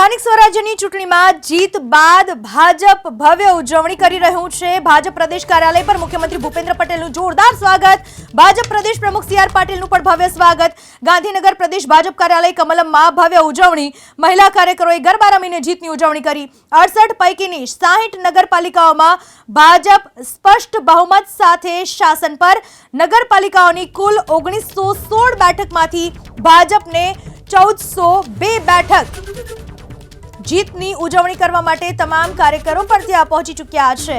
સ્થાનિક સ્વરાજ્યની ચૂંટણીમાં જીત બાદ ભાજપ ભવ્ય ઉજવણી કરી રહ્યું છે। ભાજપ પ્રદેશ કાર્યાલય પર મુખ્યમંત્રી ભૂપેન્દ્ર પટેલનું જોરદાર સ્વાગત, ભાજપ પ્રદેશ પ્રમુખ સી આર પાટીલનું પણ ભવ્ય સ્વાગત। ગાંધીનગર પ્રદેશ ભાજપ કાર્યાલય કમલમમાં ભવ્ય ઉજવણી, મહિલા કાર્યકરોએ ગરબા રમીને જીતની ઉજવણી કરી। 68 પૈકીની 60 નગરપાલિકાઓમાં ભાજપ સ્પષ્ટ બહુમત સાથે શાસન પર। નગરપાલિકાઓની કુલ 1916 બેઠકમાંથી ભાજપને 1402 બેઠક। જીતની ઉજવણી કરવા માટે તમામ કાર્યકરો પણ ત્યાં પહોંચી ચૂક્યા છે।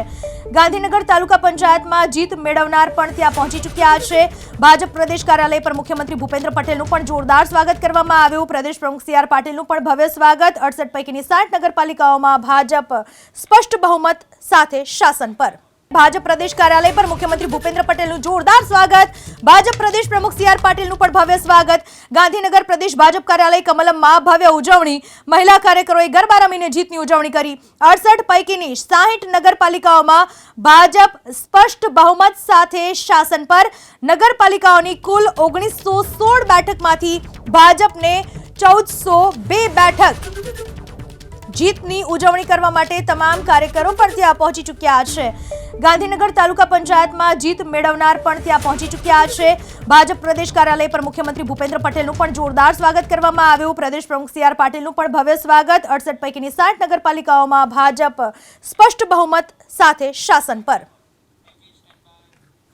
ગાંધીનગર તાલુકા પંચાયતમાં જીત મેળવનાર પણ ત્યાં પહોંચી ચૂક્યા છે। ભાજપ પ્રદેશ કાર્યાલય પર મુખ્યમંત્રી ભૂપેન્દ્ર પટેલનું પણ જોરદાર સ્વાગત કરવામાં આવ્યું। પ્રદેશ પ્રમુખ સી આર પાટીલનું પણ ભવ્ય સ્વાગત। 68 પૈકીની 60 નગરપાલિકાઓમાં ભાજપ સ્પષ્ટ બહુમત સાથે શાસન પર। ભાજપ પ્રદેશ કાર્યાલય પર મુખ્યમંત્રી ભૂપેન્દ્ર પટેલનું જોરદાર સ્વાગત, ભાજપ પ્રદેશ પ્રમુખ સી આર પાટીલનું પણ ભવ્ય સ્વાગત। ગાંધીનગર પ્રદેશ ભાજપ કાર્યાલય કમલમમાં ભવ્ય ઉજવણી, મહિલા કાર્યકરોએ ગરબા રમીને જીતની ઉજવણી કરી। 68 પૈકીની 60 નગરપાલિકાઓમાં ભાજપ સ્પષ્ટ બહુમત સાથે શાસન પર। નગરપાલિકાઓની કુલ 1916 બેઠકમાંથી ભાજપને 1402 બેઠક। જીતની ઉજવણી કરવા માટે તમામ કાર્યકરો પણ ત્યાં પહોંચી ચૂક્યા છે। ગાંધીનગર તાલુકા પંચાયતમાં જીત મેળવનાર પણ ત્યાં પહોંચી ચૂક્યા છે। ભાજપ પ્રદેશ કાર્યાલય પર મુખ્યમંત્રી ભૂપેન્દ્ર પટેલનું પણ જોરદાર સ્વાગત કરવામાં આવ્યું। પ્રદેશ પ્રમુખ સી આર પાટીલનું પણ ભવ્ય સ્વાગત। 68 પૈકીની 60 નગરપાલિકાઓમાં ભાજપ સ્પષ્ટ બહુમત સાથે શાસન પર।